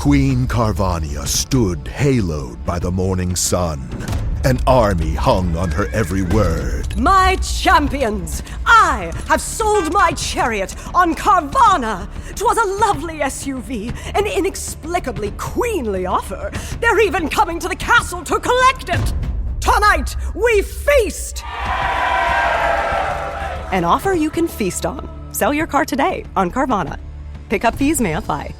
Queen Carvania stood haloed by the morning sun. An army hung on her every word. My champions, I have sold my chariot on Carvana. 'Twas a lovely SUV, an inexplicably queenly offer. They're even coming to the castle to collect it. Tonight, we feast! An offer you can feast on. Sell your car today on Carvana. Pickup fees may apply.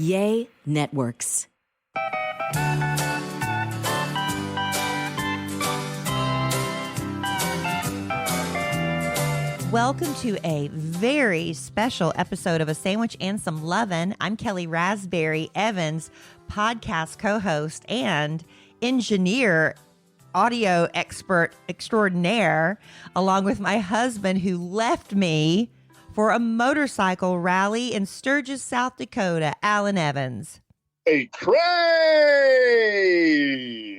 Yay Networks. Welcome to a very special episode of A Sandwich and Some Lovin'. I'm Kellie Raspberry Evans, podcast co-host and engineer, audio expert extraordinaire, along with my husband who left me for a motorcycle rally in Sturgis, South Dakota, Alan Evans. A train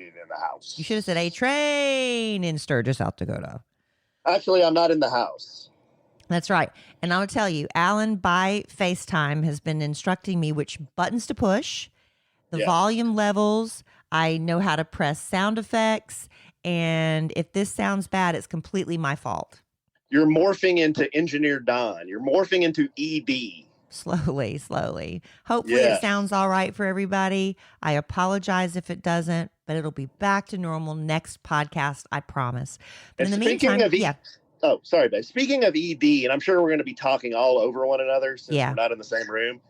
in the house. You should have said a train in Sturgis, South Dakota. Actually, I'm not in the house. That's right. And I'll tell you, Alan, by FaceTime, has been instructing me which buttons to push, the volume levels. I know how to press sound effects. And if this sounds bad, it's completely my fault. You're morphing into Engineer Don. You're morphing into ED. Slowly. Hopefully it sounds all right for everybody. I apologize if it doesn't, but it'll be back to normal next podcast, I promise. But in the meantime, Oh, sorry, babe. Speaking of ED, and I'm sure we're going to be talking all over one another since we're not in the same room.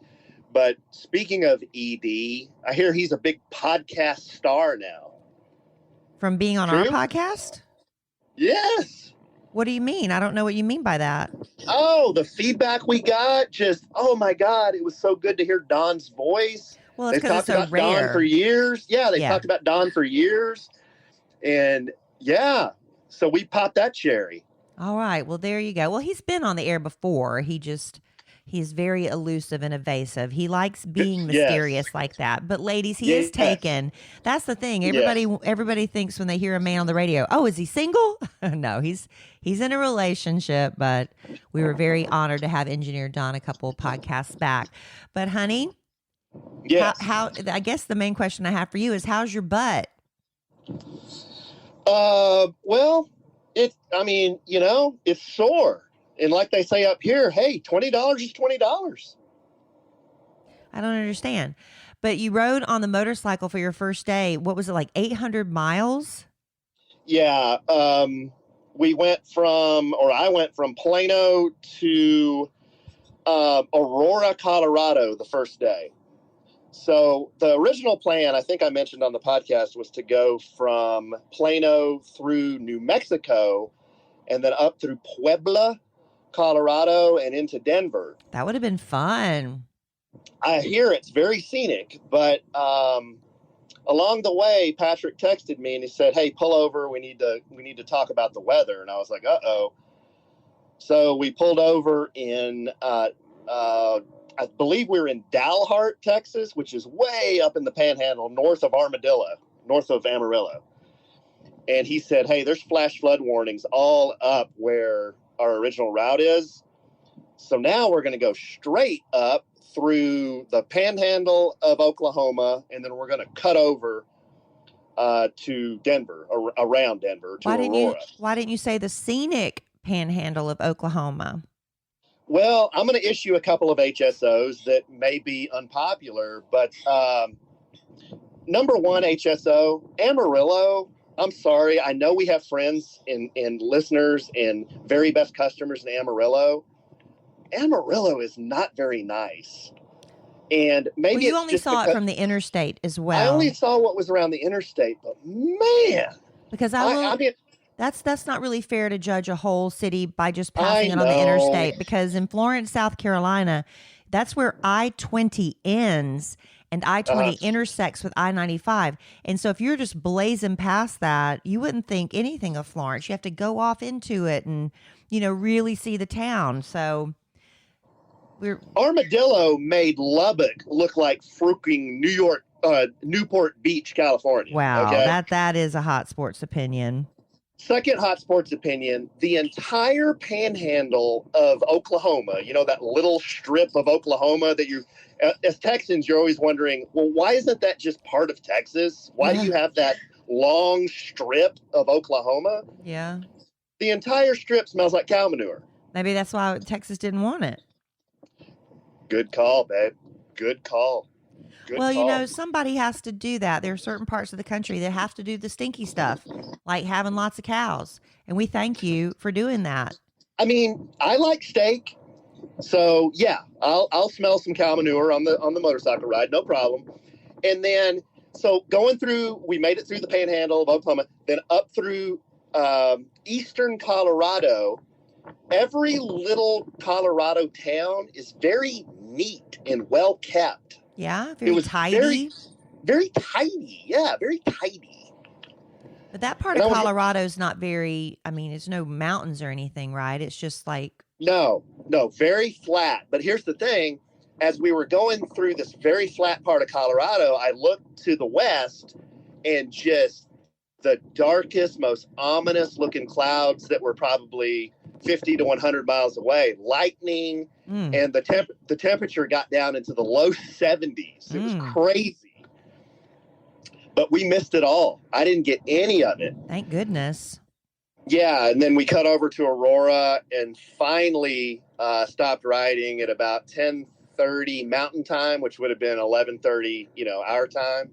But speaking of ED, I hear he's a big podcast star now. From being on our podcast? Yes. What do you mean? I don't know what you mean by that. Oh, the feedback we got, oh my God, it was so good to hear Don's voice. Well, it's because it's so about rare. Don for years. Yeah, they talked about Don for years. And so we popped that cherry. All right. Well, there you go. Well, he's been on the air before. He's very elusive and evasive. He likes being mysterious like that. But ladies, he is taken. That's the thing. Everybody thinks when they hear a man on the radio, oh, is he single? No, he's in a relationship, but we were very honored to have Engineer Don a couple of podcasts back. But honey, how I guess the main question I have for you is, how's your butt? Well, it's sore. And like they say up here, hey, $20 is $20. I don't understand. But you rode on the motorcycle for your first day. What was it, like 800 miles? Yeah. I went from Plano to Aurora, Colorado the first day. So the original plan, I think I mentioned on the podcast, was to go from Plano through New Mexico and then up through Puebla, Colorado, and into Denver. That would have been fun. I hear it's very scenic, but along the way, Patrick texted me and he said, "Hey, pull over. We need to talk about the weather." And I was like, "Uh-oh." So we pulled over in I believe we were in Dalhart, Texas, which is way up in the Panhandle, north of Amarillo. And he said, "Hey, there's flash flood warnings all up where our original route is. So now we're going to go straight up through the Panhandle of Oklahoma, and then we're going to cut over to Denver, around Denver, to Aurora." Why didn't you say the scenic Panhandle of Oklahoma? Well, I'm going to issue a couple of HSOs that may be unpopular, but number one HSO, Amarillo. I'm sorry. I know we have friends and listeners and very best customers in Amarillo. Amarillo is not very nice. And maybe you only saw it from the interstate as well. I only saw what was around the interstate, but man. Because that's not really fair to judge a whole city by just passing it on the interstate. Because in Florence, South Carolina, that's where I-20 ends. And I-20 intersects with I-95. And so if you're just blazing past that, you wouldn't think anything of Florence. You have to go off into it and, really see the town. So Armadillo made Lubbock look like freaking Newport Beach, California. Wow, okay? that is a hot sports opinion. Second hot sports opinion, the entire panhandle of Oklahoma, that little strip of Oklahoma that as Texans, you're always wondering, well, why isn't that just part of Texas? Why do you have that long strip of Oklahoma? Yeah. The entire strip smells like cow manure. Maybe that's why Texas didn't want it. Good call, babe. Good call. Well, somebody has to do that. There are certain parts of the country that have to do the stinky stuff, like having lots of cows. And we thank you for doing that. I mean, I like steak. So yeah, I'll smell some cow manure on the motorcycle ride, no problem. And then so we made it through the panhandle of Oklahoma, then up through eastern Colorado. Every little Colorado town is very neat and well kept. Yeah, very it was tidy. Very, very tidy. Yeah, very tidy. But that part of Colorado is not very, it's no mountains or anything, right? It's just like... No, very flat. But here's the thing. As we were going through this very flat part of Colorado, I looked to the west and just the darkest, most ominous looking clouds that were probably 50 to 100 miles away, lightning, and the temperature got down into the low 70s. It was crazy. But we missed it all. I didn't get any of it. Thank goodness. Yeah, and then we cut over to Aurora and finally stopped riding at about 10:30 Mountain Time, which would have been 11:30, our time,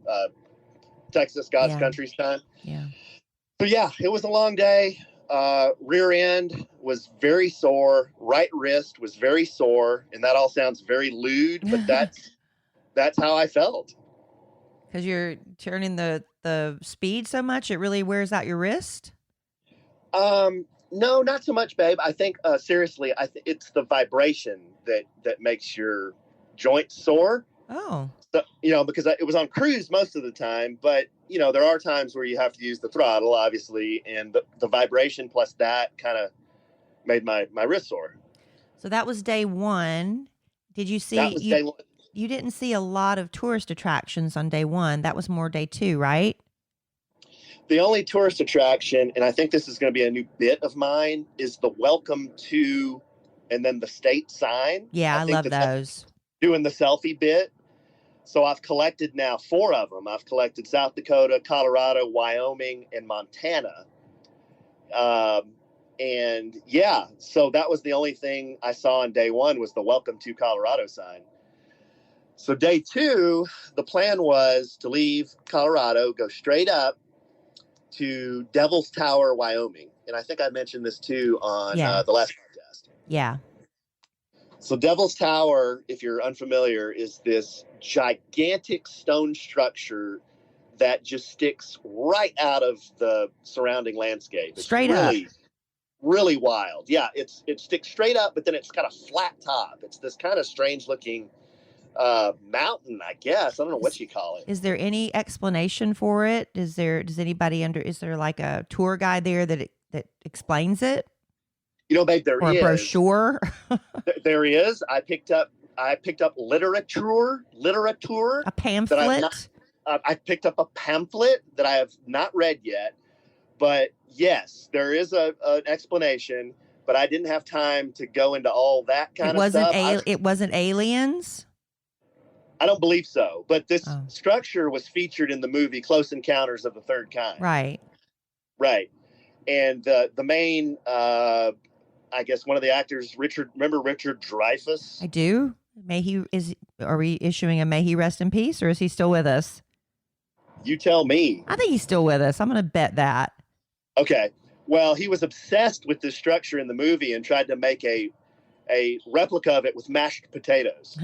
Texas, God's country's time. Yeah. So yeah, it was a long day. Rear end was very sore. Right wrist was very sore, and that all sounds very lewd, but that's how I felt. Because you're turning the speed so much, it really wears out your wrist? No, not so much, babe. I think seriously, it's the vibration that makes your joints sore. Oh. So, because it was on cruise most of the time, but there are times where you have to use the throttle, obviously, and the vibration plus that kind of made my wrist sore. So that was day one. Did you see? That was day one. You didn't see a lot of tourist attractions on day one. That was more day two, right? The only tourist attraction, and I think this is going to be a new bit of mine, is the welcome to, and then the state sign. Yeah, I love those. Doing the selfie bit. So I've collected now 4 of them. I've collected South Dakota, Colorado, Wyoming, and Montana. And yeah, so that was the only thing I saw on day one was the welcome to Colorado sign. So day 2, the plan was to leave Colorado, go straight up to Devil's Tower, Wyoming. And I think I mentioned this too on the last podcast. Yeah. So Devil's Tower, if you're unfamiliar, is this gigantic stone structure that just sticks right out of the surrounding landscape. It's straight up. Really wild. Yeah, it sticks straight up, but then it's got a flat top. It's this kind of strange looking mountain, I guess. I don't know what you call it. Is there any explanation for it? Is there like a tour guide there that explains it? Babe, there is. Or a brochure? There is. I picked up literature. A pamphlet? I picked up a pamphlet that I have not read yet. But yes, there is an explanation, but I didn't have time to go into all that kind of stuff. It wasn't aliens? I don't believe so. But this structure was featured in the movie Close Encounters of the Third Kind. Right. Right. And the main, I guess one of the actors, remember Richard Dreyfuss? I do. Are we issuing a may he rest in peace, or is he still with us? You tell me. I think he's still with us. I'm going to bet that. Okay. Well, he was obsessed with this structure in the movie and tried to make a replica of it with mashed potatoes.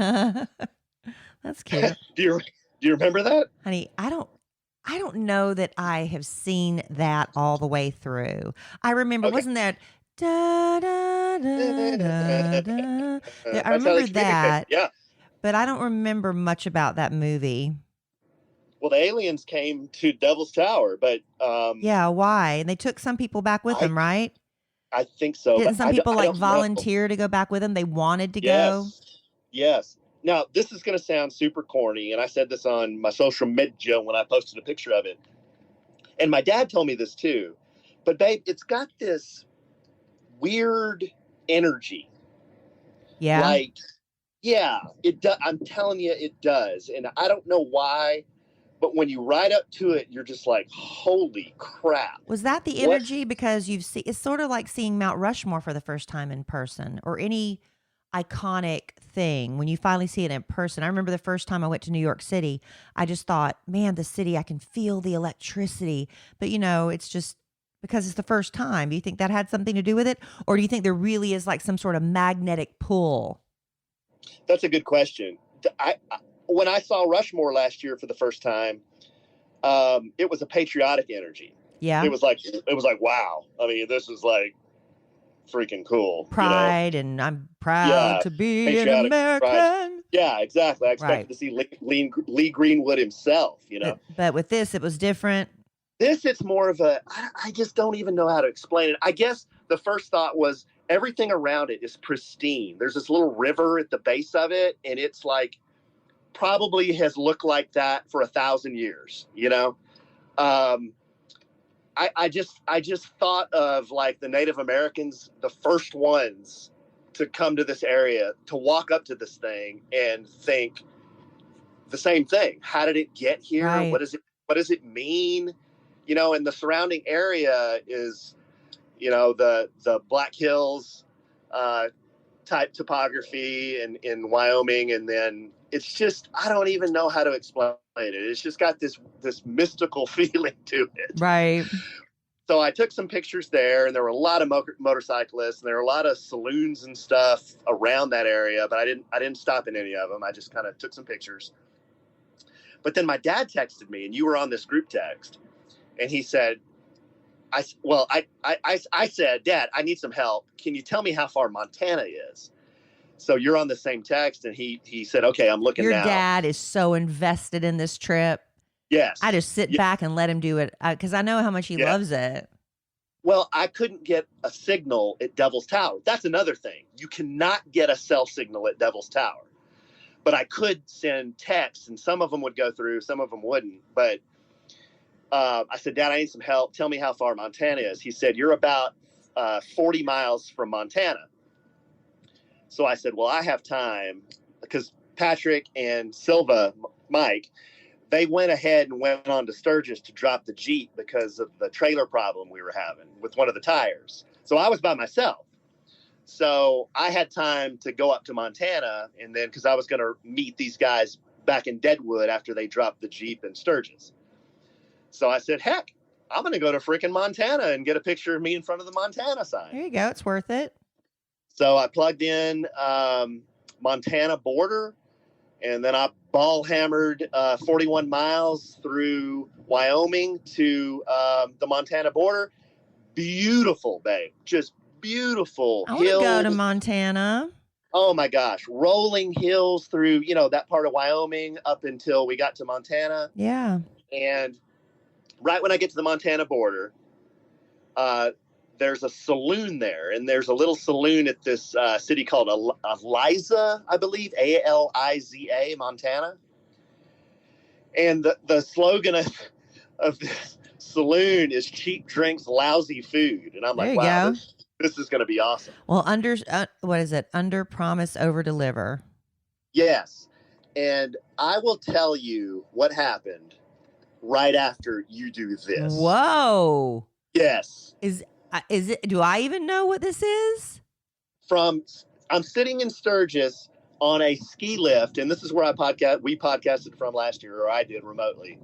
That's cute. Do you remember that? Honey, I don't know that I have seen that all the way through. I remember, wasn't that da da da da da? I remember that. Yeah. But I don't remember much about that movie. Well, the aliens came to Devil's Tower, but yeah, why? And they took some people back with them, right? I think so. Didn't some people volunteer to go back with them? They wanted to go. Yes. Now, this is going to sound super corny, and I said this on my social media when I posted a picture of it. And my dad told me this too, But babe, it's got this weird energy. Yeah. Like, yeah, it does. I'm telling you, it does. And I don't know why, but when you ride up to it, you're just like, holy crap. Was that the energy? Because it's sort of like seeing Mount Rushmore for the first time in person, or any iconic thing when you finally see it in person. I remember the first time I went to New York City, I just thought, man, the city, I can feel the electricity. But it's just because it's the first time. Do you think that had something to do with it? Or do you think there really is like some sort of magnetic pull? That's a good question. When I saw Rushmore last year for the first time, it was a patriotic energy. Yeah. It was like, wow. I mean, this is like freaking cool. Pride, and I'm proud to be an American. Pride. Yeah, exactly. I expected to see Lee Greenwood himself, But with this, it was different. It's more of I just don't even know how to explain it. I guess the first thought was everything around it is pristine. There's this little river at the base of it, and it's like probably has looked like that for 1,000 years, I just thought of like the Native Americans, the first ones to come to this area, to walk up to this thing and think the same thing. How did it get here? Right. What does it mean? And the surrounding area is, the Black Hills type topography in Wyoming. And then it's just, I don't even know how to explain it. It's just got this mystical feeling to it. Right. So I took some pictures there, and there were a lot of motorcyclists, and there were a lot of saloons and stuff around that area, but I didn't stop in any of them. I just kind of took some pictures. But then my dad texted me, and you were on this group text, and he said, I said, Dad, I need some help. Can you tell me how far Montana is? So you're on the same text, and he said, okay, I'm looking now. Your dad is so invested in this trip. Yes. I just sit back and let him do it because I know how much he loves it. Well, I couldn't get a signal at Devil's Tower. That's another thing. You cannot get a cell signal at Devil's Tower. But I could send texts, and some of them would go through, some of them wouldn't. But I said, Dad, I need some help. Tell me how far Montana is. He said, you're about 40 miles from Montana. So I said, well, I have time, because Patrick and Silva, Mike, they went ahead and went on to Sturgis to drop the Jeep because of the trailer problem we were having with one of the tires. So I was by myself. So I had time to go up to Montana, and then because I was going to meet these guys back in Deadwood after they dropped the Jeep in Sturgis. So I said, heck, I'm going to go to freaking Montana and get a picture of me in front of the Montana sign. There you go. It's worth it. So I plugged in Montana border, and then I ball hammered 41 miles through Wyoming to the Montana border. Beautiful, babe. Just beautiful. I want to go to Montana. Oh my gosh. Rolling hills through, that part of Wyoming up until we got to Montana. Yeah. And right when I get to the Montana border, there's a saloon there, and there's a little saloon at this city called Eliza, I believe, Aliza, Montana. And the slogan of this saloon is cheap drinks, lousy food. And I'm like, wow, this is going to be awesome. Well, what is it? Under promise, over deliver. Yes. And I will tell you what happened right after you do this. Whoa. Yes. Is it? Do I even know what this is? I'm sitting in Sturgis on a ski lift, and this is where we podcasted from last year, or I did remotely.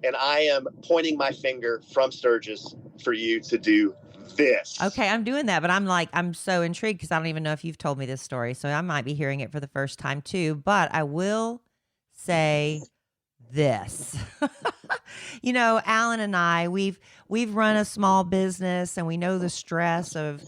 And I am pointing my finger from Sturgis for you to do this. Okay, I'm doing that, but I'm so intrigued because I don't even know if you've told me this story, so I might be hearing it for the first time too. But I will say this. Alan and I, we've run a small business, and we know the stress of,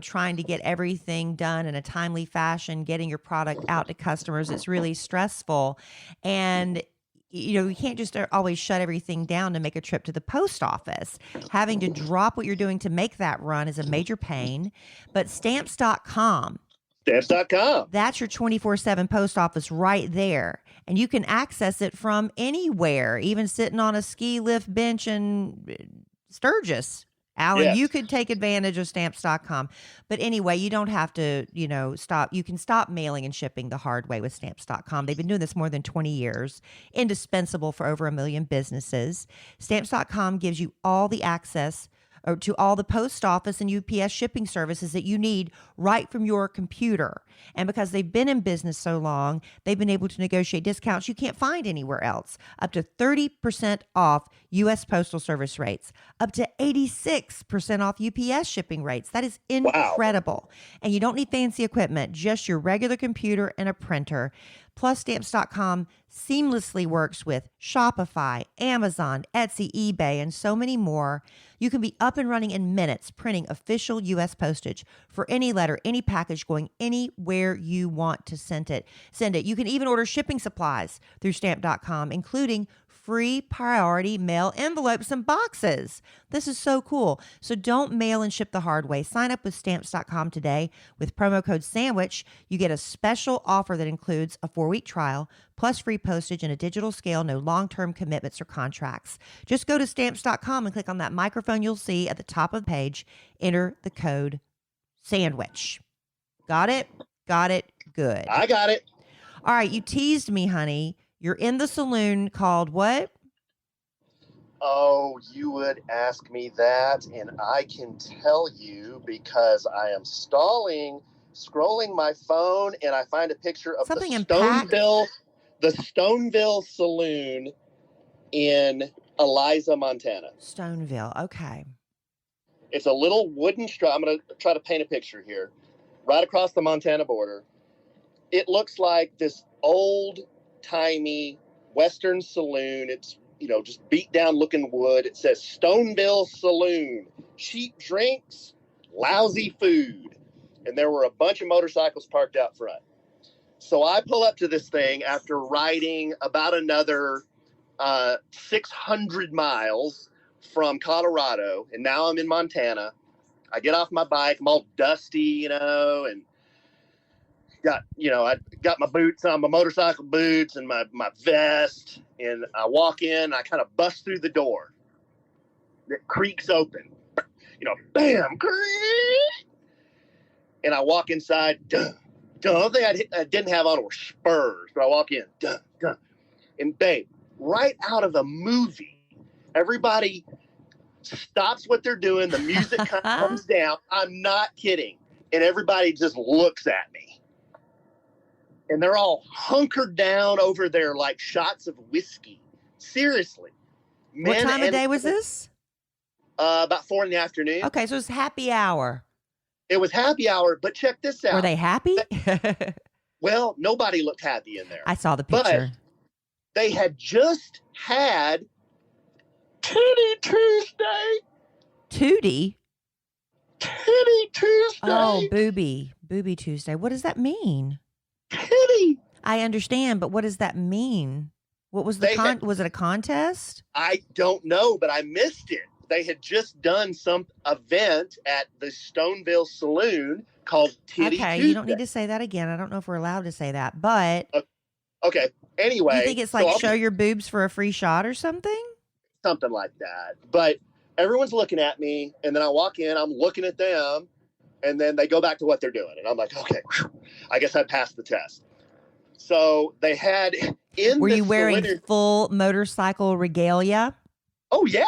trying to get everything done in a timely fashion, getting your product out to customers. It's really stressful. And you can't just always shut everything down to make a trip to the post office. Having to drop what you're doing to make that run is a major pain. But stamps.com. Stamps.com. That's your 24/7 post office right there. And you can access it from anywhere, even sitting on a ski lift bench in Sturgis. Alan, Yes. you could take advantage of stamps.com. But anyway, you don't have to, stop. You can stop mailing and shipping the hard way with stamps.com. They've been doing this more than 20 years, indispensable for over 1 million businesses. Stamps.com gives you all the access to all the post office and UPS shipping services that you need right from your computer. And because they've been in business so long, they've been able to negotiate discounts you can't find anywhere else. Up to 30% off U.S. Postal Service rates, up to 86% off UPS shipping rates. That is incredible. Wow. And you don't need fancy equipment, just your regular computer and a printer. Plus, Stamps.com seamlessly works with Shopify, Amazon, Etsy, eBay, and so many more. You can be up and running in minutes, printing official U.S. postage for any letter, any package going anywhere you want to send it. You can even order shipping supplies through Stamp.com, including free priority mail envelopes and boxes. This is so cool. So don't mail and ship the hard way. Sign up with Stamps.com today with promo code SANDWICH. You get a special offer that includes a 4-week trial, plus free postage and a digital scale, no long-term commitments or contracts. Just go to Stamps.com and click on that microphone you'll see at the top of the page. Enter the code SANDWICH. Got it? Got it? Good. I got it. All right, you teased me, honey. You're in the saloon called what? Oh, you would ask me that, and I can tell you because I am scrolling my phone, and I find a picture of Something the Stoneville Saloon in Eliza, Montana. Stoneville, okay. It's a little wooden structure. I'm going to try to paint a picture here. Right across the Montana border. It looks like this old-timey Western saloon. It's, just beat down looking wood. It says Stoneville Saloon, cheap drinks, lousy food. And there were a bunch of motorcycles parked out front. So I pull up to this thing after riding about another 600 miles from Colorado. And now I'm in Montana. I get off my bike. I'm all dusty, and I got my boots on, my motorcycle boots and my vest, and I walk in, I kind of bust through the door. It creaks open, bam, creak, and I walk inside. The only thing I didn't have on were spurs, but I walk in, and babe, right out of the movie, everybody stops what they're doing, the music comes down, I'm not kidding, and everybody just looks at me. And they're all hunkered down over their shots of whiskey. Seriously. What time of day was this? About 4 p.m. Okay, so it's happy hour. It was happy hour, but check this out. Were they happy? Well, nobody looked happy in there. I saw the picture. But they had just had Titty Tuesday. Tootie? Titty Tuesday. Oh, Booby Tuesday. What does that mean? Titty. I understand, but what does that mean? What was was it a contest? I don't know, but I missed it. They had just done some event at the Stoneville Saloon called Titty Tuesday. You don't need to say that again. I don't know if we're allowed to say that, but okay. Anyway, you think it's show your boobs for a free shot or something? Something like that. But everyone's looking at me, and then I walk in, I'm looking at them, and then they go back to what they're doing. And I'm like, okay, I guess I passed the test. So they had Were you wearing full motorcycle regalia? Oh, yeah,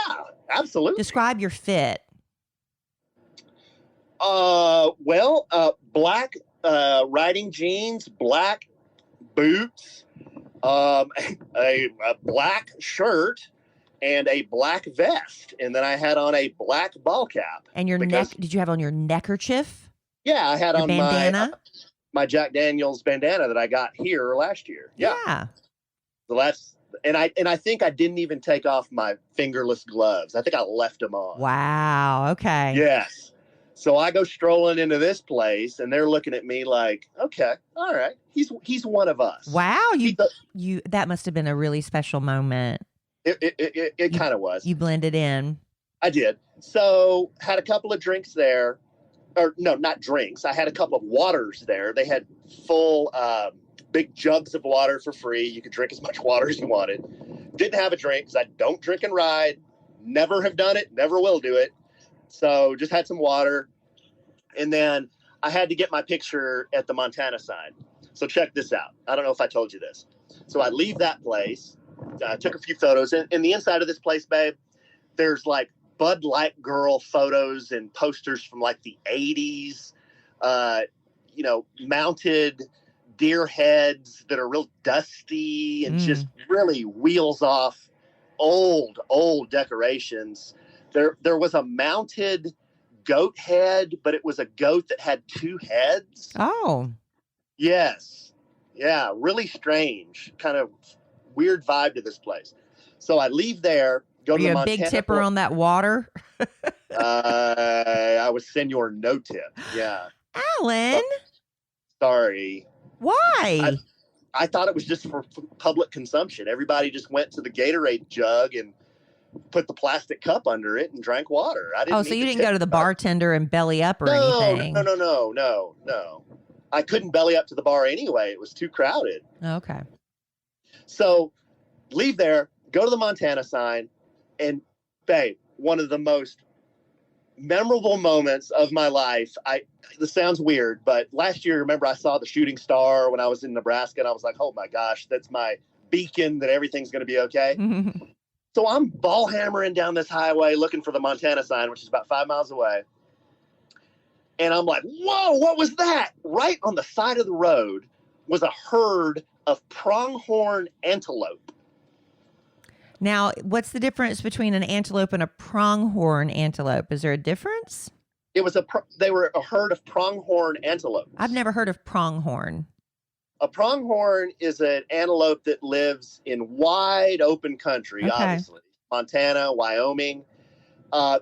absolutely. Describe your fit. Black riding jeans, black boots, a black shirt, and a black vest, and then I had on a black ball cap. And your neck? Did you have on your neckerchief? Yeah, I had your on bandana? my Jack Daniel's bandana that I got here last year. Yeah. So I think I didn't even take off my fingerless gloves. I think I left them on. Wow. Okay. Yes. So I go strolling into this place, and they're looking at me like, okay, all right, he's one of us. Wow. You that must have been a really special moment. It kind of was. You blended in. I did. So had a couple of drinks there. Or no, not drinks. I had a couple of waters there. They had full big jugs of water for free. You could drink as much water as you wanted. Didn't have a drink because I don't drink and ride. Never have done it. Never will do it. So just had some water. And then I had to get my picture at the Montana sign. So check this out. I don't know if I told you this. So I leave that place. I took a few photos. In the inside of this place, babe, there's like Bud Light girl photos and posters from like the 80s, mounted deer heads that are real dusty and just really wheels off old decorations. There was a mounted goat head, but it was a goat that had two heads. Oh. Yes. Yeah, really strange, kind of weird vibe to this place. So I leave there, go to the Montana. Big tipper on that water? I was Senor No Tip. Yeah. Alan. Sorry. Why? I thought it was just for public consumption. Everybody just went to the Gatorade jug and put the plastic cup under it and drank water. I didn't. So you didn't go to the bartender and belly up or anything? No. I couldn't belly up to the bar anyway. It was too crowded. Okay. So leave there, go to the Montana sign, and babe, one of the most memorable moments of my life. This sounds weird, but last year, remember, I saw the shooting star when I was in Nebraska, and I was like, oh my gosh, that's my beacon that everything's going to be okay. So I'm ball hammering down this highway looking for the Montana sign, which is about 5 miles away. And I'm like, whoa, what was that? Right on the side of the road was a herd of pronghorn antelope. Now, what's the difference between an antelope and a pronghorn antelope? Is there a difference? They were a herd of pronghorn antelope. I've never heard of pronghorn. A pronghorn is an antelope that lives in wide open country, obviously. Montana, Wyoming.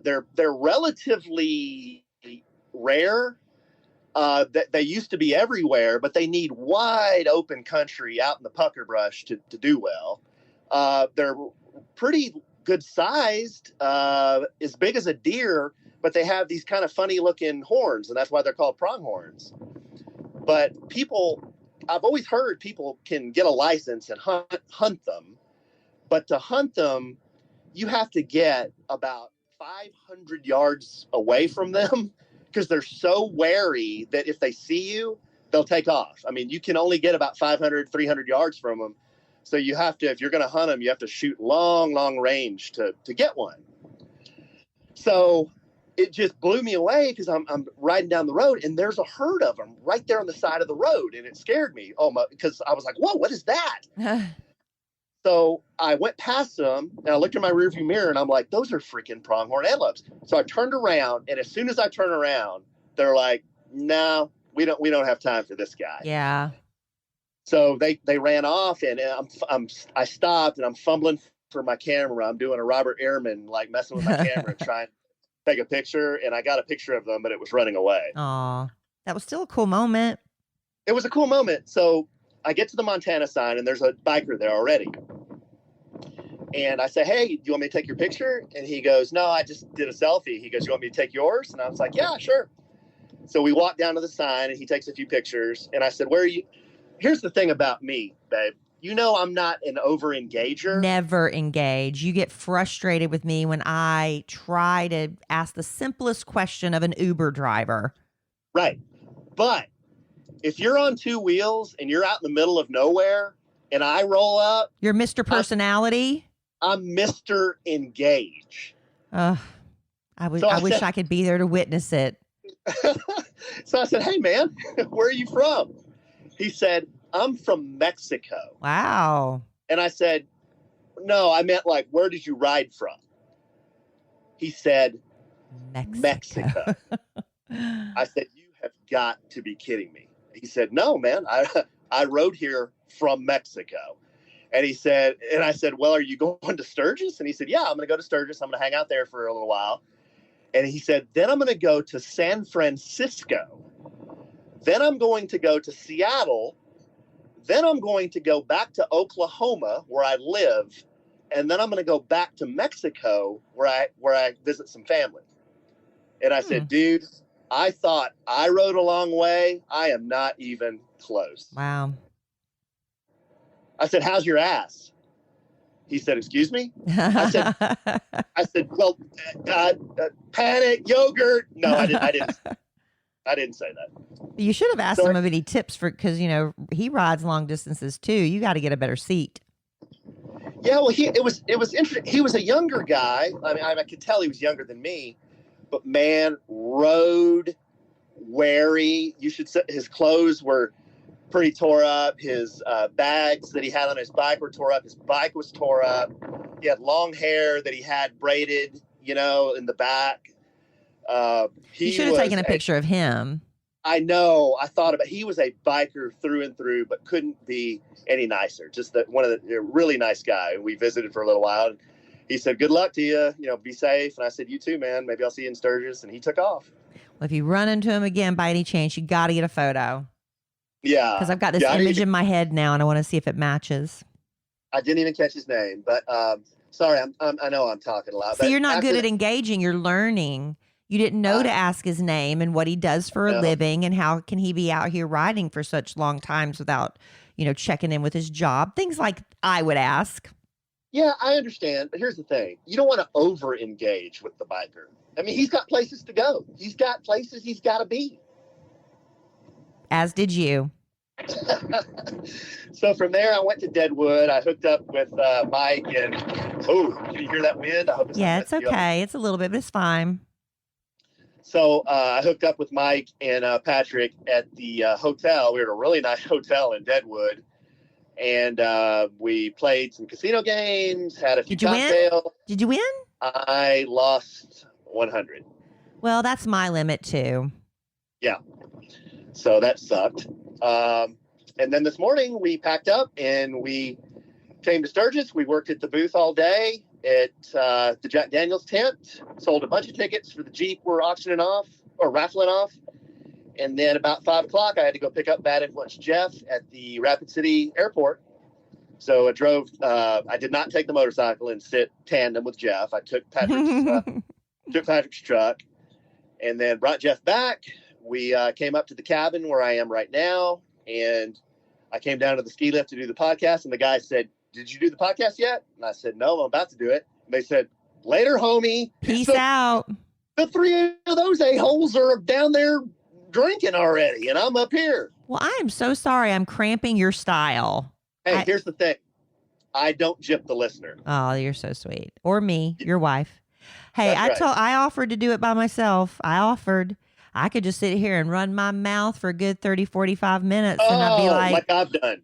They're relatively rare. They used to be everywhere, but they need wide open country out in the pucker brush to do well. They're pretty good sized, as big as a deer, but they have these kind of funny looking horns, and that's why they're called pronghorns. But I've always heard people can get a license and hunt them, but to hunt them, you have to get about 500 yards away from them because they're so wary that if they see you, they'll take off. I mean, you can only get about 500, 300 yards from them. So you have to, if you're going to hunt them, you have to shoot long range to get one. So it just blew me away because I'm riding down the road and there's a herd of them right there on the side of the road. And it scared me because I was like, whoa, what is that? So I went past them and I looked in my rearview mirror and I'm like, those are freaking pronghorn antelopes. So I turned around, and as soon as I turn around, they're like, no, we don't have time for this guy. Yeah. So they ran off, and I stopped and I'm fumbling for my camera. I'm doing a Robert Ehrman, like messing with my camera, trying to take a picture, and I got a picture of them, but it was running away. Aw, that was still a cool moment. It was a cool moment. So I get to the Montana sign, and there's a biker there already. And I say, hey, do you want me to take your picture? And he goes, no, I just did a selfie. He goes, you want me to take yours? And I was like, yeah, sure. So we walk down to the sign, and he takes a few pictures. And I said, where are you? Here's the thing about me, babe. You know I'm not an over-engager. Never engage. You get frustrated with me when I try to ask the simplest question of an Uber driver. Right. But if you're on two wheels and you're out in the middle of nowhere and I roll up. You're Mr. Personality? I'm Mr. Engage. I wish I could be there to witness it. So I said, hey, man, where are you from? He said, I'm from Mexico. Wow. And I said, no, I meant like, where did you ride from? He said, Mexico. I said, you have got to be kidding me. He said, no, man, I rode here from Mexico. And he said, and I said, well, are you going to Sturgis? And he said, yeah, I'm going to go to Sturgis. I'm going to hang out there for a little while. And he said, then I'm going to go to San Francisco. Then I'm going to go to Seattle. Then I'm going to go back to Oklahoma, where I live. And then I'm going to go back to Mexico, where I visit some family. And I said, dude, I thought I rode a long way. I am not even close. Wow. I said, how's your ass? He said, excuse me? I said, well, panic, yogurt. No, I didn't say that. You should have asked him of any tips because, he rides long distances too. You got to get a better seat. Yeah, well, it was interesting. He was a younger guy. I mean, I could tell he was younger than me, but man, road wary. His clothes were pretty tore up. His bags that he had on his bike were tore up. His bike was tore up. He had long hair that he had braided, in the back. You should have taken a picture of him. I know. I thought about. He was a biker through and through, but couldn't be any nicer. Just one of the really nice guy. We visited for a little while. And he said, "Good luck to you. Be safe." And I said, "You too, man. Maybe I'll see you in Sturgis." And he took off. Well, if you run into him again by any chance, you got to get a photo. Yeah, because I've got this image in my head now, and I want to see if it matches. I didn't even catch his name, but sorry. I know I'm talking a lot. See, you're not good at engaging. You're learning. You didn't know to ask his name and what he does for a living and how can he be out here riding for such long times without, checking in with his job. Things like I would ask. Yeah, I understand. But here's the thing. You don't want to over-engage with the biker. I mean, he's got places to go. He's got places he's got to be. As did you. So from there, I went to Deadwood. I hooked up with Mike and, can you hear that wind? I hope it's okay. It's a little bit, but it's fine. So I hooked up with Mike and Patrick at the hotel. We were at a really nice hotel in Deadwood. And we played some casino games, had a few cocktails. Did you win? I lost 100. Well, that's my limit too. Yeah. So that sucked. And then this morning we packed up and we came to Sturgis. We worked at the booth all day at the Jack Daniels tent, sold a bunch of tickets for the Jeep we're auctioning off or raffling off. And then about 5 o'clock, I had to go pick up Bad Influence Jeff at the Rapid City Airport. So I drove, I did not take the motorcycle and sit tandem with Jeff. I took Patrick's truck and then brought Jeff back. We came up to the cabin where I am right now. And I came down to the ski lift to do the podcast. And the guy said, "Did you do the podcast yet?" And I said, "No, I'm about to do it." And they said, "Later, homie. Peace out." The 3 of those a-holes are down there drinking already. And I'm up here. Well, I am so sorry. I'm cramping your style. Hey, here's the thing. I don't gyp the listener. Oh, you're so sweet. Or me, your wife. Hey, That's right. I offered to do it by myself. I could just sit here and run my mouth for a good 30, 45 minutes. And I'd be like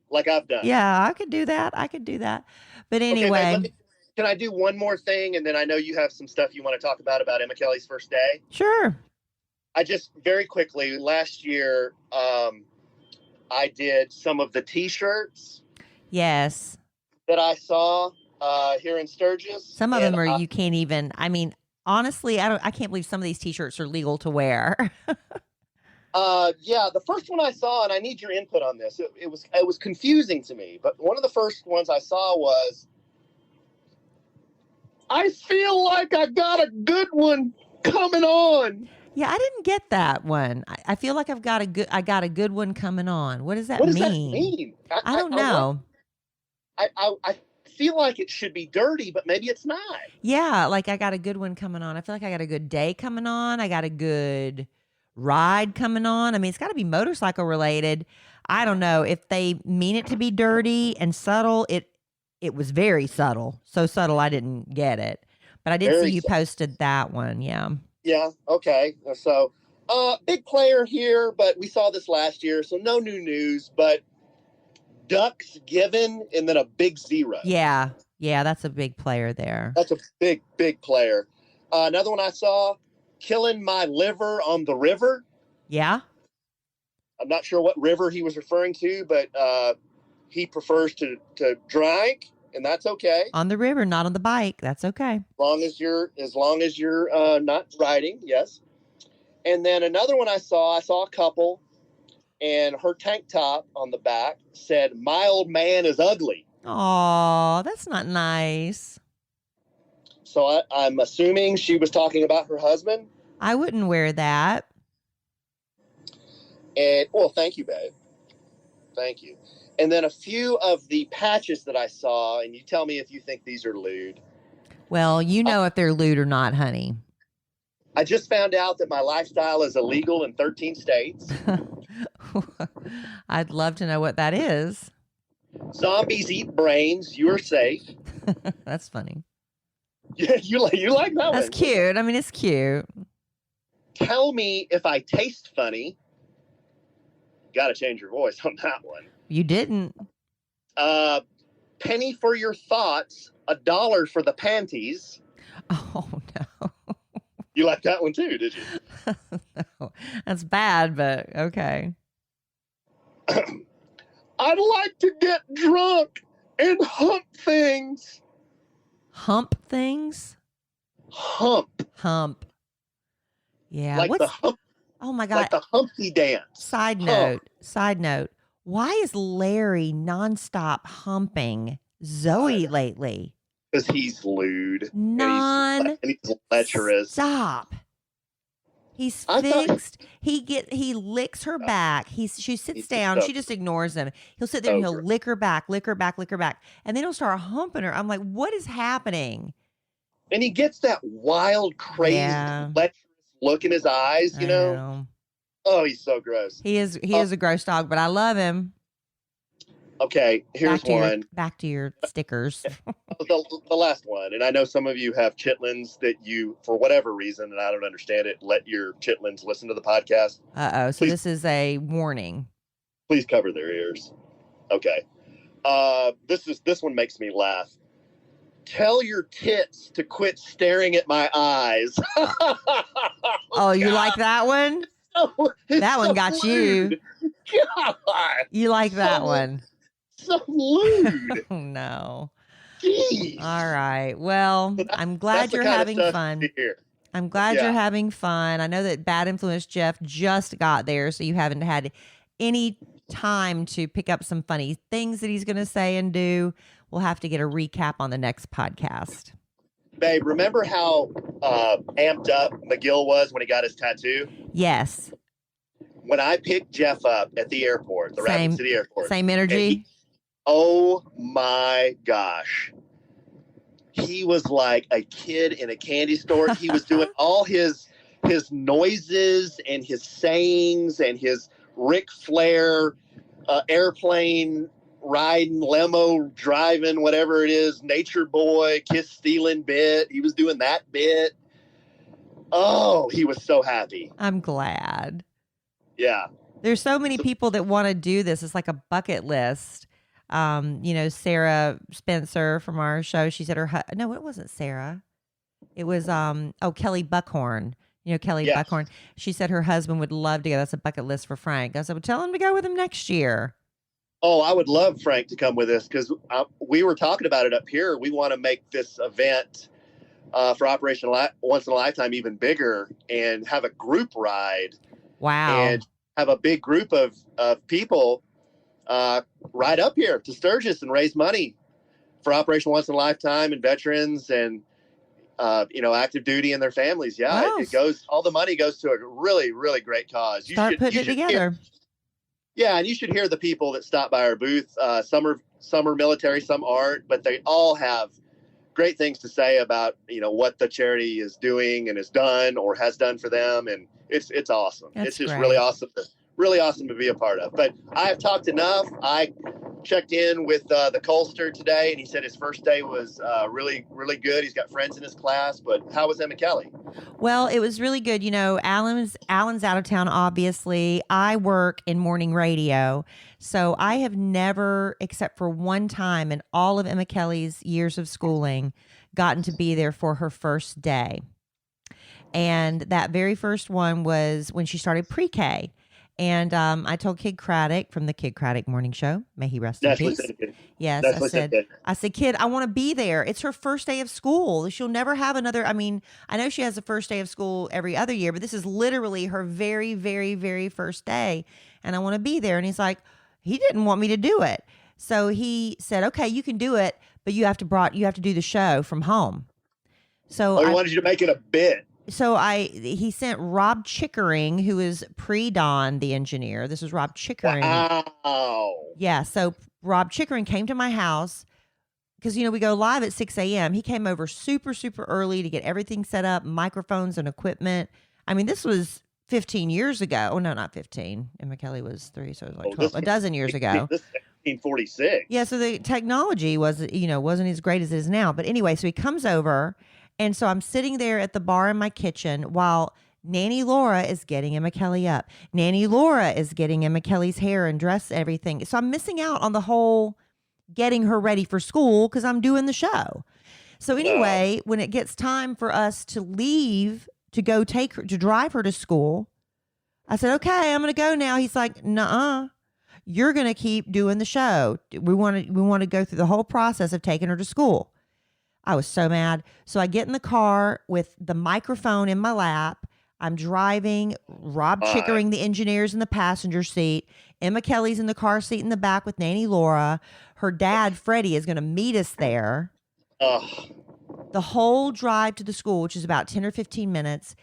like I've done. Yeah, I could do that. But anyway. Okay, can I do one more thing? And then I know you have some stuff you want to talk about Emma Kelly's first day. Sure. I just very quickly, last year, I did some of the T-shirts. Yes. That I saw here in Sturgis. Some of them are you can't even. I mean, honestly, I can't believe some of these T-shirts are legal to wear. Yeah, the first one I saw, and I need your input on this. It was confusing to me, but one of the first ones I saw was, "I feel like I got a good one coming on." Yeah, I didn't get that one. I feel like I got a good one coming on. What does that mean? What does that mean? I don't know. I feel like it should be dirty, but maybe it's not. Yeah, like I got a good one coming on. I feel like I got a good day coming on. I got a good ride coming on. I mean, it's got to be motorcycle related. I don't know if they mean it to be dirty and subtle. It was very subtle. So subtle I didn't get it. But I did see you posted that one. Yeah. Yeah. Okay. So, big player here, but we saw this last year, so no new news, but ducks given and then a big zero. Yeah. Yeah. That's a big player there. That's a big, big player. Another one I saw, killing my liver on the river. Yeah. I'm not sure what river he was referring to, but he prefers to drink, and that's okay. On the river, not on the bike. That's okay. As long as you're not riding, yes. And then another one I saw a couple, and her tank top on the back said, "My old man is ugly." Oh, that's not nice. So I'm assuming she was talking about her husband. I wouldn't wear that. And well, thank you, babe. Thank you. And then a few of the patches that I saw, and you tell me if you think these are lewd. Well, you know if they're lewd or not, honey. I just found out that my lifestyle is illegal in 13 states. I'd love to know what that is. Zombies eat brains. You're safe. That's funny. Yeah, you like that one. That's cute. I mean, it's cute. Tell me if I taste funny. Got to change your voice on that one. You didn't. Penny for your thoughts, $1 for the panties. Oh, no. You like that one too, did you? No, that's bad, but okay. I'd like to get drunk and hump things. Hump things? Hump. Yeah. Like the hump. Oh my God. Like the Humpty dance. Side note. Why is Larry nonstop humping Zoe lately? Because he's lewd. And he's lecherous. Stop. He's fixed. He licks her back. She sits down. She just ignores him. He'll sit there and he'll lick her back. And then he'll start humping her. I'm like, what is happening? And he gets that wild, crazy, lecherous look in his eyes, you know? Oh, he's so gross. He is a gross dog, but I love him. Okay, here's one. Back to your stickers. The last one. And I know some of you have chitlins that you, for whatever reason, and I don't understand it, let your chitlins listen to the podcast. Uh-oh. So this is a warning. Please cover their ears. Okay. This one makes me laugh. Tell your tits to quit staring at my eyes. Oh, you like that one? That one got lewd. you. God. You like that one? So lewd. Oh, no. Jeez. All right. Well, I'm glad you're having fun. I'm glad you're having fun. I know that Bad Influence Jeff just got there, so you haven't had any time to pick up some funny things that he's going to say and do. We'll have to get a recap on the next podcast. Babe, remember how amped up McGill was when he got his tattoo? Yes. When I picked Jeff up at the airport, the Rapid City Airport. Same energy? Oh my gosh. He was like a kid in a candy store. He was doing all his noises and his sayings and his Ric Flair airplane riding, limo driving, whatever it is, nature boy, kiss stealing bit. He was doing that bit. Oh, he was so happy. I'm glad. Yeah. There's so many people that want to do this. It's like a bucket list. Sarah Spencer from our show, she said no, it wasn't Sarah. It was, Kelly Buckhorn. You know, Kelly Buckhorn. She said her husband would love to go. That's a bucket list for Frank. I said, well, tell him to go with him next year. Oh, I would love Frank to come with us because we were talking about it up here. We want to make this event for Operation Once in a Lifetime even bigger and have a group ride. Wow. And have a big group of people ride up here to Sturgis and raise money for Operation Once in a Lifetime and veterans and, active duty and their families. Yeah, wow. All the money goes to a really, really great cause. Start putting it together. Yeah, and you should hear the people that stop by our booth. Some are military, some aren't, but they all have great things to say about, what the charity is doing and has done or has done for them. And it's awesome. It's just really awesome to be a part of. But I have talked enough. I checked in with the Colster today, and he said his first day was really, really good. He's got friends in his class. But how was Emma Kelly? Well, it was really good. Alan's out of town, obviously. I work in morning radio. So I have never, except for one time in all of Emma Kelly's years of schooling, gotten to be there for her first day. And that very first one was when she started pre-K. And I told Kid Craddock from the Kid Craddock Morning Show, may he rest in peace. Yes, I said, Kid, I want to be there. It's her first day of school. She'll never have another. I mean, I know she has a first day of school every other year, but this is literally her very, very, very first day. And I want to be there. And he's like, he didn't want me to do it. So he said, okay, you can do it, but you have to do the show from home. So I wanted you to make it a bit. So he sent Rob Chickering, who is pre-Don, the engineer. This was Rob Chickering. Wow. Yeah. So Rob Chickering came to my house because, we go live at 6 a.m. He came over super, super early to get everything set up, microphones and equipment. I mean, this was 15 years ago. Oh, no, not 15. Emma Kelly was 3, so it was like 12, a dozen years ago. This is 1946. Yeah, so the technology wasn't as great as it is now. But anyway, so he comes over, and so I'm sitting there at the bar in my kitchen while Nanny Laura is getting Emma Kelly up. Nanny Laura is getting Emma Kelly's hair and dress, everything. So I'm missing out on the whole getting her ready for school because I'm doing the show. So anyway, when it gets time for us to leave to go to drive her to school, I said, okay, I'm going to go now. He's like, nuh-uh, you're going to keep doing the show. We want to go through the whole process of taking her to school. I was so mad. So I get in the car with the microphone in my lap. I'm driving. Rob Chickering, the engineer's in the passenger seat. Emma Kelly's in the car seat in the back with Nanny Laura. Her dad, Freddie, is going to meet us there. The whole drive to the school, which is about 10 or 15 minutes,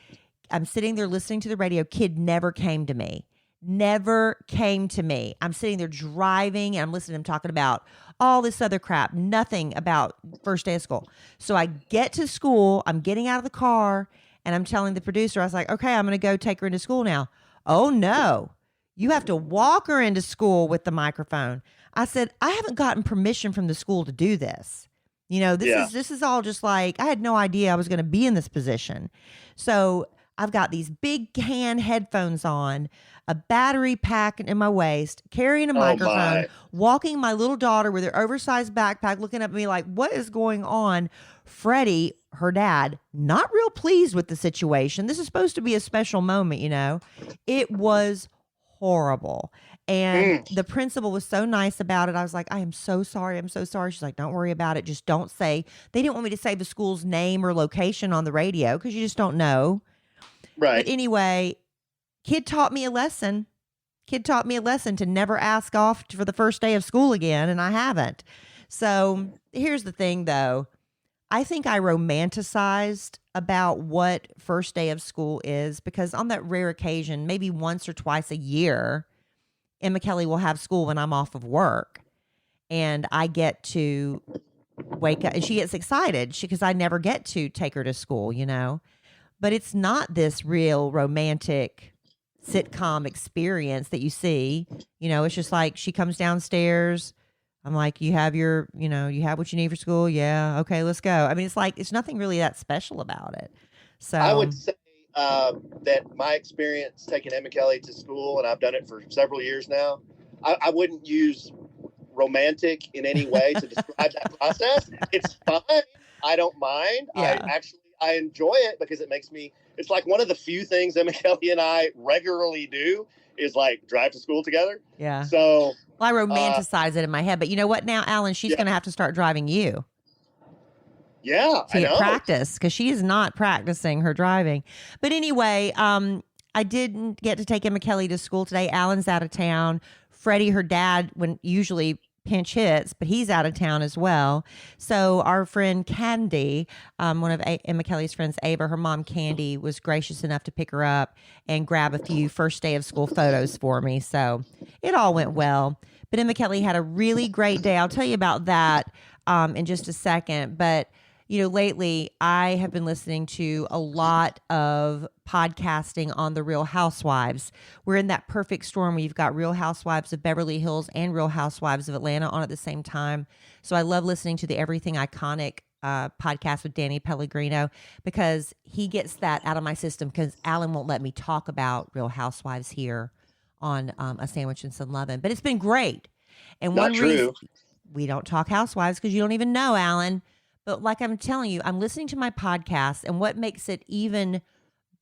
I'm sitting there listening to the radio. Kid never came to me. Never came to me. I'm sitting there driving and I'm listening to him talking about all this other crap, nothing about first day of school. So I get to school, I'm getting out of the car, and I'm telling the producer, I was like, okay, I'm going to go take her into school now. Oh, no. You have to walk her into school with the microphone. I said, I haven't gotten permission from the school to do this. This is all just like, I had no idea I was going to be in this position. So I've got these big hand headphones on, a battery pack in my waist, carrying a microphone, walking my little daughter with her oversized backpack, looking at me like, what is going on? Freddie, her dad, not real pleased with the situation. This is supposed to be a special moment, It was horrible. And the principal was so nice about it. I was like, I am so sorry. I'm so sorry. She's like, don't worry about it. Just don't say. They didn't want me to say the school's name or location on the radio because you just don't know. Right. But anyway, kid taught me a lesson. Kid taught me a lesson to never ask off for the first day of school again, and I haven't. So here's the thing, though. I think I romanticized about what first day of school is because on that rare occasion, maybe once or twice a year, Emma Kelly will have school when I'm off of work. And I get to wake up, and she gets excited because I never get to take her to school, But it's not this real romantic sitcom experience that you see. It's just like she comes downstairs. I'm like, you have you have what you need for school? Yeah. Okay, let's go. I mean, it's like, it's nothing really that special about it. So I would say that my experience taking Emma Kelly to school, and I've done it for several years now, I wouldn't use romantic in any way to describe that process. It's fine. I don't mind. Yeah. I enjoy it because it's like one of the few things Emma Kelly and I regularly do is like drive to school together. Yeah. So I romanticize it in my head, but you know what now, Alan, she's going to have to start driving you. Yeah. To get practice because she is not practicing her driving. But anyway, I didn't get to take Emma Kelly to school today. Alan's out of town. Freddie, her dad, usually pinch hits, but he's out of town as well. So our friend Candy, one of Emma Kelly's friends, Ava, her mom Candy, was gracious enough to pick her up and grab a few first day of school photos for me. So it all went well. But Emma Kelly had a really great day. I'll tell you about that in just a second. But lately I have been listening to a lot of podcasting on the Real Housewives. We're in that perfect storm where you've got Real Housewives of Beverly Hills and Real Housewives of Atlanta on at the same time. So I love listening to the Everything Iconic podcast with Danny Pellegrino because he gets that out of my system because Alan won't let me talk about Real Housewives here on A Sandwich and Some Lovin'. But it's been great. And Not one true. reason we don't talk housewives because you don't even know, Alan. But like I'm telling you, I'm listening to my podcast, and what makes it even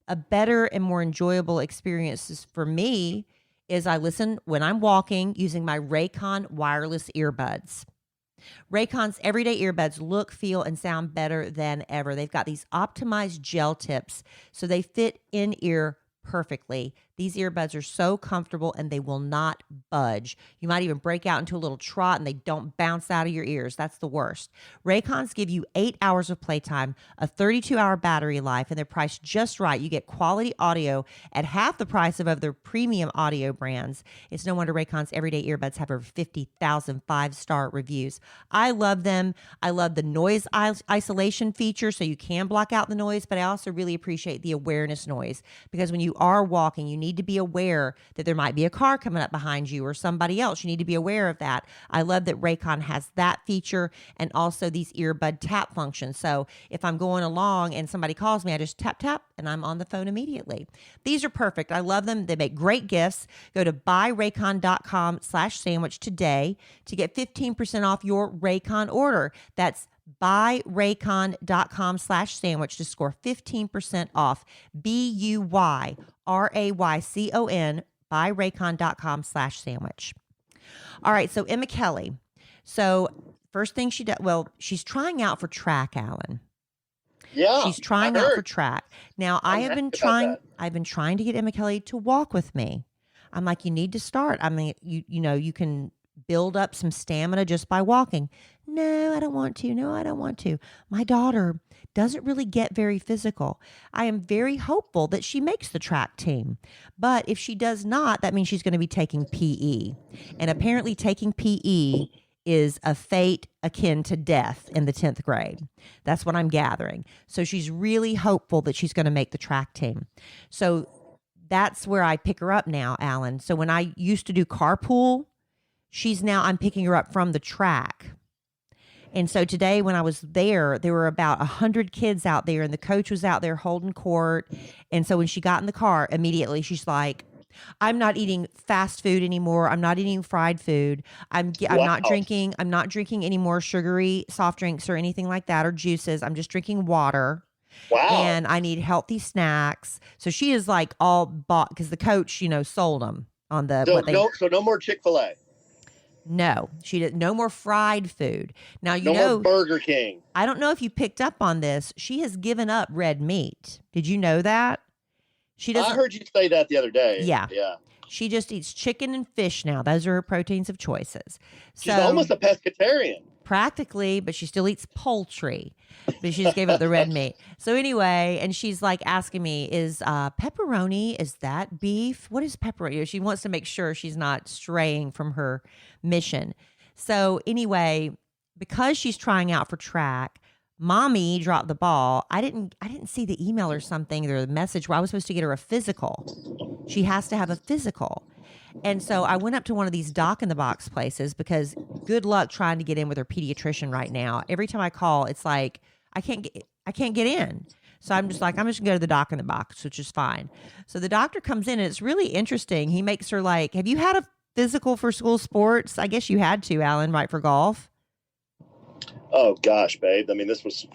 a better and more enjoyable experience for me is I listen when I'm walking using my Raycon wireless earbuds. Raycon's everyday earbuds look, feel, and sound better than ever. They've got these optimized gel tips, so they fit in ear perfectly. These earbuds are so comfortable and they will not budge. You might even break out into a little trot and they don't bounce out of your ears. That's the worst. Raycons give you 8 hours of playtime, a 32-hour battery life, and they're priced just right. You get quality audio at half the price of other premium audio brands. It's no wonder Raycon's everyday earbuds have over 50,000 five-star reviews. I love them. I love the noise isolation feature so you can block out the noise, but I also really appreciate the awareness noise because when you are walking, you need to be aware that there might be a car coming up behind you or somebody else. You need to be aware of that. I love that Raycon has that feature and also these earbud tap functions. So if I'm going along and somebody calls me, I just tap, tap, and I'm on the phone immediately. These are perfect. I love them. They make great gifts. Go to buyraycon.com/sandwich today to get 15% off your Raycon order. That's buyraycon.com/sandwich to score 15% off. BUYRAYCON, buyraycon.com/sandwich. All right. So Emma Kellie. So first thing she does, well, she's trying out for track, Alan. Yeah. She's trying out for track. Now I've been trying to get Emma Kellie to walk with me. I'm like, you need to start. I mean, you can build up some stamina just by walking. No, I don't want to. No, I don't want to. My daughter doesn't really get very physical. I am very hopeful that she makes the track team. But if she does not, that means she's going to be taking PE. And apparently taking PE is a fate akin to death in the 10th grade. That's what I'm gathering. So she's really hopeful that she's going to make the track team. So that's where I pick her up now, Alan. So when I used to do carpool, I'm picking her up from the track. And so today when I was there were about 100 kids out there and the coach was out there holding court. And so when she got in the car, immediately she's like, I'm not eating fast food anymore. I'm not eating fried food. I'm not drinking any more sugary soft drinks or anything like that or juices. I'm just drinking water. Wow. And I need healthy snacks. So she is like all bought because the coach, sold them on the. So no more Chick-fil-A. No, she did. No more fried food. Now, no more Burger King. I don't know if you picked up on this. She has given up red meat. Did you know that? She doesn't. I heard you say that the other day. Yeah. Yeah. She just eats chicken and fish now. Those are her proteins of choices. She's almost a pescatarian. Practically, but she still eats poultry. But she just gave up the red meat. So anyway, and she's like asking me, is pepperoni, is that beef? What is pepperoni? She wants to make sure she's not straying from her mission. So anyway, because she's trying out for track, Mommy dropped the ball. I didn't see the email or something or the message where I was supposed to get her a physical. She has to have a physical. And so I went up to one of these Doc in the Box places because good luck trying to get in with her pediatrician right now. Every time I call, it's like I can't get in. So I'm just going to go to the Doc in the Box, which is fine. So the doctor comes in and it's really interesting. He makes her like, have you had a physical for school sports? I guess you had to, Alan, right, for golf? Oh gosh, babe. I mean, this was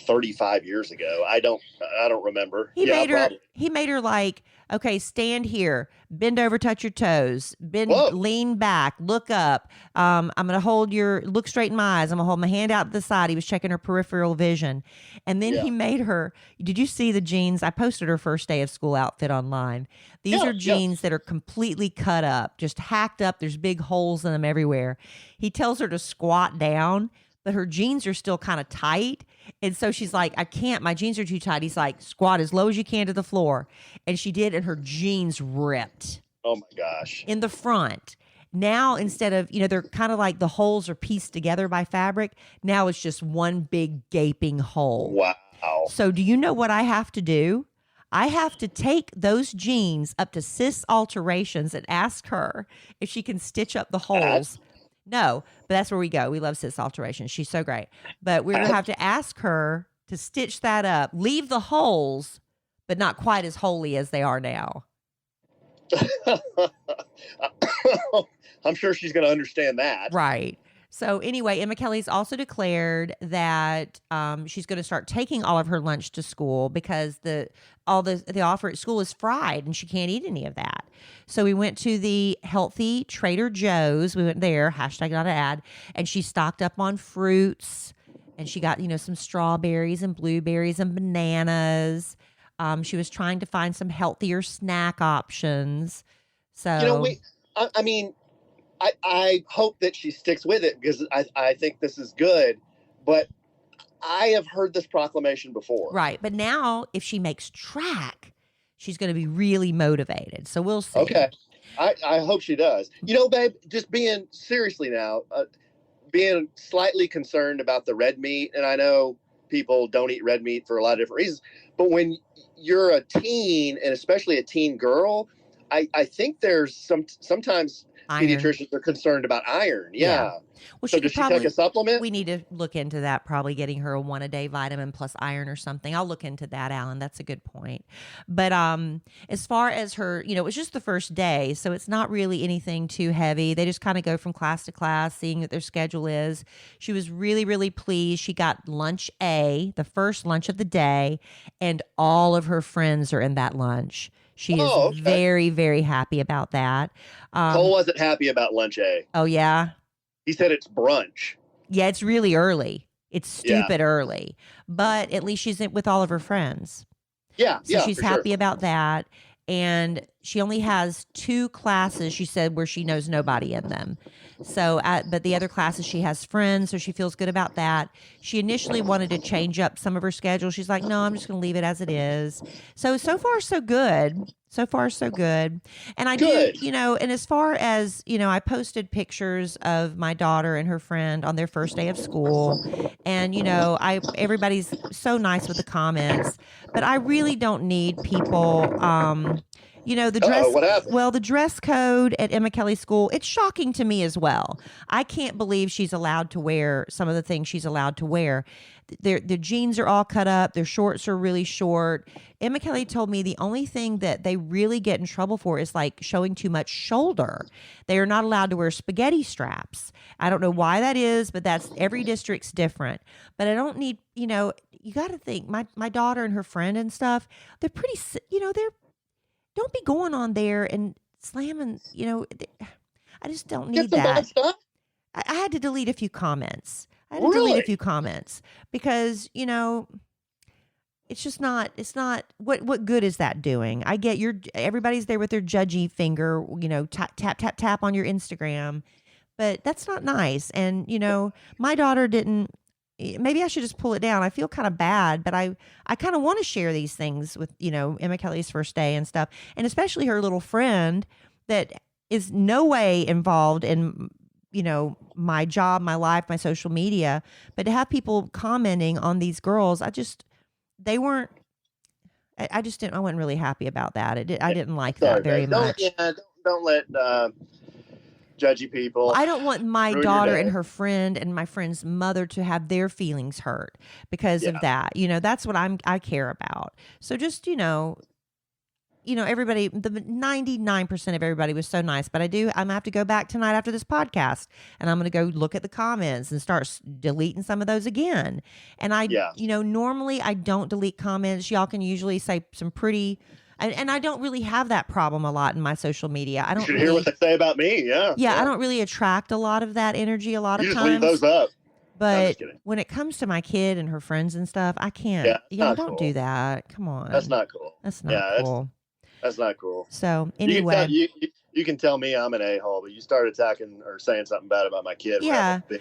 35 years ago. I don't remember. He made her like, okay, stand here, bend over, touch your toes, lean back, look up. I'm going to look straight in my eyes. I'm going to hold my hand out to the side. He was checking her peripheral vision. And then he made her, did you see the jeans? I posted her first day of school outfit online. These are jeans that are completely cut up, just hacked up. There's big holes in them everywhere. He tells her to squat down, but her jeans are still kind of tight. And so she's like, I can't, my jeans are too tight. He's like, squat as low as you can to the floor. And she did, and her jeans ripped. Oh my gosh. In the front. Now, instead of, they're kind of like the holes are pieced together by fabric. Now it's just one big gaping hole. Wow. So do you know what I have to do? I have to take those jeans up to Sis Alterations and ask her if she can stitch up the holes. No, but that's where we go. We love Sis Alterations. She's so great. But we're going to have to ask her to stitch that up, leave the holes, but not quite as holy as they are now. I'm sure she's going to understand that. Right. So anyway, Emma Kellie's also declared that she's going to start taking all of her lunch to school because the offer at school is fried and she can't eat any of that. So we went to the healthy Trader Joe's. We went there, hashtag not an ad, and she stocked up on fruits and she got, some strawberries and blueberries and bananas. She was trying to find some healthier snack options. So, I mean, I hope that she sticks with it because I think this is good. But I have heard this proclamation before. Right. But now if she makes track, she's going to be really motivated. So we'll see. Okay. I hope she does. Babe, just being seriously now, being slightly concerned about the red meat. And I know people don't eat red meat for a lot of different reasons. But when you're a teen, and especially a teen girl, I think there's sometimes Iron. pediatricians are concerned about iron. Yeah. Well, so does she take a supplement? We need to look into that, probably getting her a 1-a-day vitamin plus iron or something. I'll look into that, Alan. That's a good point. But as far as her, it was just the first day, so it's not really anything too heavy. They just kind of go from class to class, seeing what their schedule is. She was really, really pleased. She got lunch A, the first lunch of the day, and all of her friends are in that lunch. She is very, very happy about that. Cole wasn't happy about lunch A. Oh, yeah? He said it's brunch. Yeah, it's really early. It's stupid early. But at least she's with all of her friends. Yeah, so she's happy about that. And she only has 2 classes, she said, where she knows nobody in them. So, but the other classes, she has friends, so she feels good about that. She initially wanted to change up some of her schedule. She's like, no, I'm just going to leave it as it is. So far, so good. So far, so good. And I do, and as far as, I posted pictures of my daughter and her friend on their first day of school. And, everybody's so nice with the comments. But I really don't need people, the dress. What happened? Well, the dress code at Emma Kelly School, it's shocking to me as well. I can't believe she's allowed to wear some of the things she's allowed to wear. Their jeans are all cut up. Their shorts are really short. Emma Kelly told me the only thing that they really get in trouble for is like showing too much shoulder. They are not allowed to wear spaghetti straps. I don't know why that is, but that's every district's different. But I don't need, you got to think my daughter and her friend and stuff, they're pretty, don't be going on there and slamming, I just don't need that. Bad stuff? I had to delete a few comments. Because, it's just it's not, what good is that doing? I get everybody's there with their judgy finger, tap, tap, tap on your Instagram, but that's not nice. And, my daughter maybe I should just pull it down. I feel kind of bad, but I kind of want to share these things with, Emma Kelly's first day and stuff. And especially her little friend that is no way involved in, my job, my life, my social media. But to have people commenting on these girls, I wasn't really happy about that. I didn't like that very much. Don't let judgy people. Well, I don't want my daughter and her friend and my friend's mother to have their feelings hurt because of that. That's what I care about. So just, everybody, the 99% of everybody was so nice, but I'm going to have to go back tonight after this podcast and I'm going to go look at the comments and start deleting some of those again. And normally I don't delete comments. Y'all can usually say some pretty, and I don't really have that problem a lot in my social media. I don't you should hear what they say about me. Yeah. I don't really attract a lot of that energy a lot of just times. Leave those up. But when it comes to my kid and her friends and stuff, I can't. Y'all don't do that. Come on. That's not cool. That's not cool. That's not cool. So anyway, you can tell me I'm an a-hole, but you start attacking or saying something bad about my kid. Yeah, big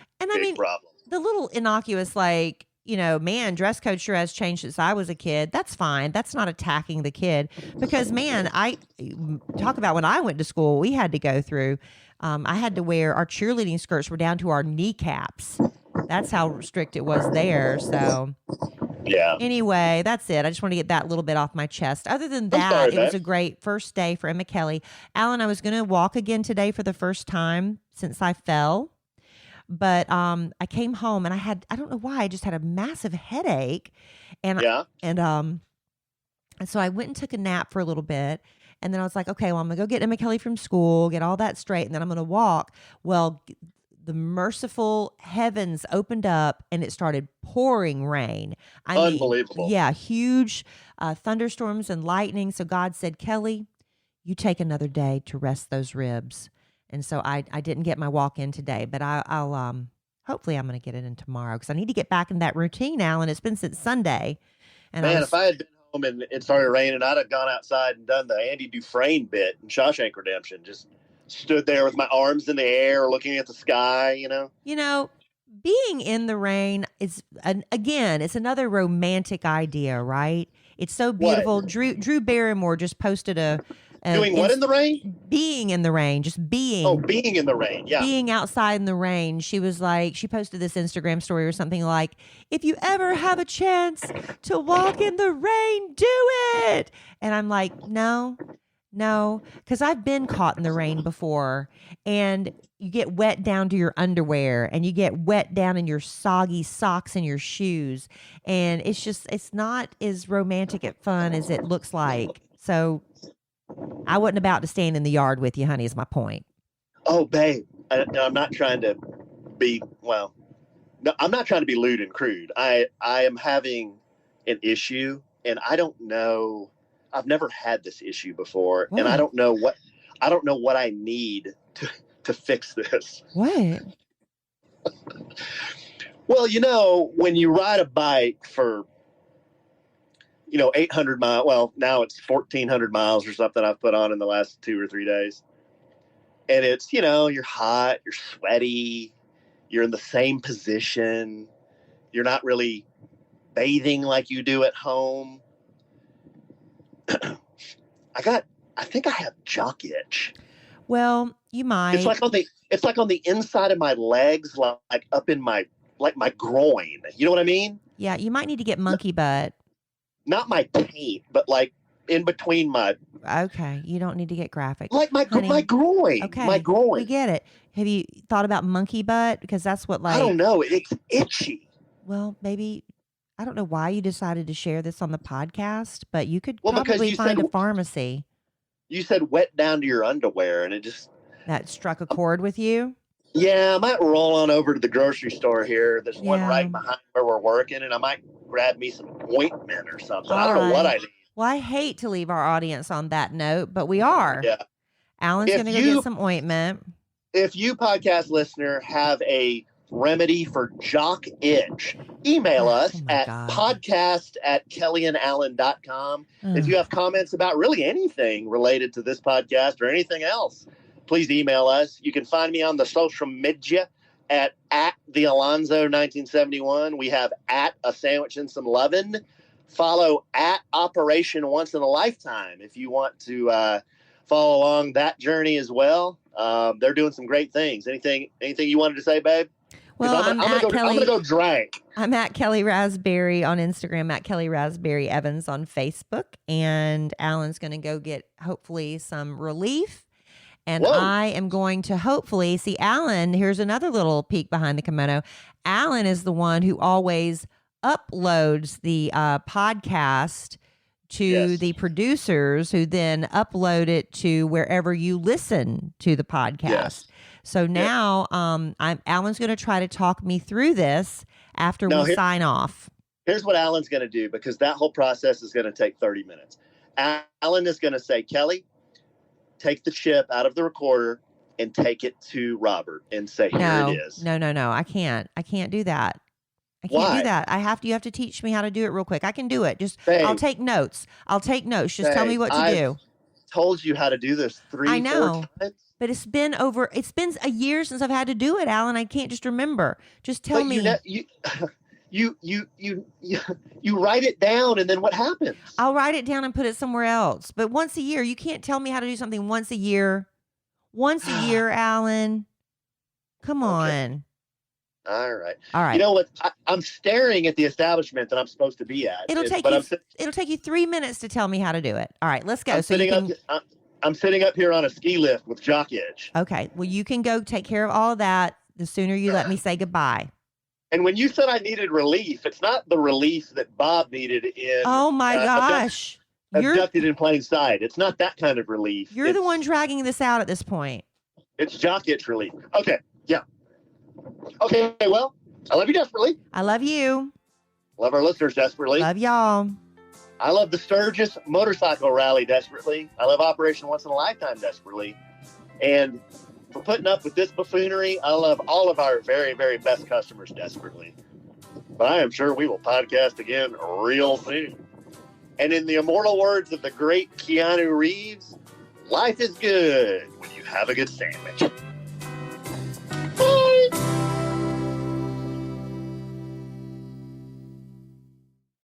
problem. The little innocuous, man, dress code sure has changed since I was a kid. That's fine. That's not attacking the kid because, man, I talk about when I went to school, we had to go through. I had to wear our cheerleading skirts were down to our kneecaps. That's how strict it was there. So. Yeah. Anyway, that's it. I just want to get that little bit off my chest. Other than that, it was a great first day for Emma Kelly. Alan, I was going to walk again today for the first time since I fell. But I came home and I don't know why, I just had a massive headache. And so I went and took a nap for a little bit. And then I was like, okay, well, I'm going to go get Emma Kelly from school, get all that straight, and then I'm going to walk. Well, the merciful heavens opened up and it started pouring rain. Unbelievable. Huge thunderstorms and lightning. So God said, Kelly, you take another day to rest those ribs. And so I didn't get my walk in today, but I'll hopefully I'm going to get it in tomorrow because I need to get back in that routine now. And it's been since Sunday. And if I had been home home and it started raining, I'd have gone outside and done the Andy Dufresne bit in Shawshank Redemption. Just stood there with my arms in the air, looking at the sky. Being in the rain is it's another romantic idea, right? It's so beautiful. What? Drew Barrymore just posted doing what in the rain? Being in the rain, just being. Oh, being in the rain, yeah. Being outside in the rain. She was like, she posted this Instagram story or something like, if you ever have a chance to walk in the rain, do it. And I'm like, no, because I've been caught in the rain before, and you get wet down to your underwear, and you get wet down in your soggy socks and your shoes, and it's not as romantic and fun as it looks like. So I wasn't about to stand in the yard with you, honey, is my point. Oh, babe, I'm not trying to be, I'm not trying to be lewd and crude. I am having an issue, and I don't know. I've never had this issue before, and I don't know what I need to fix this. What? Well, when you ride a bike for 800 miles, well, now it's 1,400 miles or something I've put on in the last 2 or 3 days. And it's, you're hot, you're sweaty, you're in the same position. You're not really bathing like you do at home. I think I have jock itch. Well, you might. It's like on the inside of my legs, like up in my groin. You know what I mean? Yeah, you might need to get monkey butt. Not my taint, but like in between my. Okay, you don't need to get graphic. Like my groin. Okay, my groin. We get it. Have you thought about monkey butt? Because that's what I don't know. It's itchy. Well, maybe. I don't know why you decided to share this on the podcast, but you could probably find a pharmacy. You said wet down to your underwear, and it just. That struck a chord with you? Yeah, I might roll on over to the grocery store here. There's one right behind where we're working, and I might grab me some ointment or something. I don't know what I need. Well, I hate to leave our audience on that note, but we are. Yeah. Alan's going to go get some ointment. If you, podcast listener, have a remedy for jock itch, email us at podcast@kellyandalan.com. If you have comments about really anything related to this podcast or anything else, please email us. You can find me on the social media at the Alonzo 1971. We have at a sandwich and some lovin'. Follow at Operation Once in a Lifetime if you want to follow along that journey as well. They're doing some great things. Anything you wanted to say, babe? Well, I'm going to go drink. I'm at Kellie Raspberry on Instagram, at Kellie Raspberry Evans on Facebook, and Alan's going to go get hopefully some relief. And I am going to hopefully see Alan. Here's another little peek behind the kimono. Alan is the one who always uploads the podcast to the producers, who then upload it to wherever you listen to the podcast. Yes. So now Alan's going to try to talk me through this after we sign off. Here's what Alan's going to do, because that whole process is going to take 30 minutes. Alan is going to say, Kelly, take the chip out of the recorder and take it to Robert and say, here it is. No. I can't do that. I can't do that. You have to teach me how to do it real quick. I can do it. I'll take notes. Just tell me what to do. Told you how to do this 4 times. But it's been a year since I've had to do it, Alan. I can't just remember. Just tell me. You write it down, and then what happens? I'll write it down and put it somewhere else. But once a year, you can't tell me how to do something once a year. Once a year, Alan. Come on. All right. You know what? I'm staring at the establishment that I'm supposed to be at. It'll take you 3 minutes to tell me how to do it. All right, let's go. I'm sitting up here on a ski lift with jock itch. Okay. Well, you can go take care of all of that the sooner you let me say goodbye. And when you said I needed relief, it's not the relief that Bob needed in. Oh my gosh. Abducted in plain sight. It's not that kind of relief. You're the one dragging this out at this point. It's jock itch relief. Okay. Yeah. Okay. Well, I love you desperately. I love you. Love our listeners desperately. Love y'all. I love the Sturgis motorcycle rally desperately. I love Operation Once in a Lifetime desperately. And for putting up with this buffoonery, I love all of our very, very best customers desperately. But I am sure we will podcast again real soon. And in the immortal words of the great Keanu Reeves, life is good when you have a good sandwich.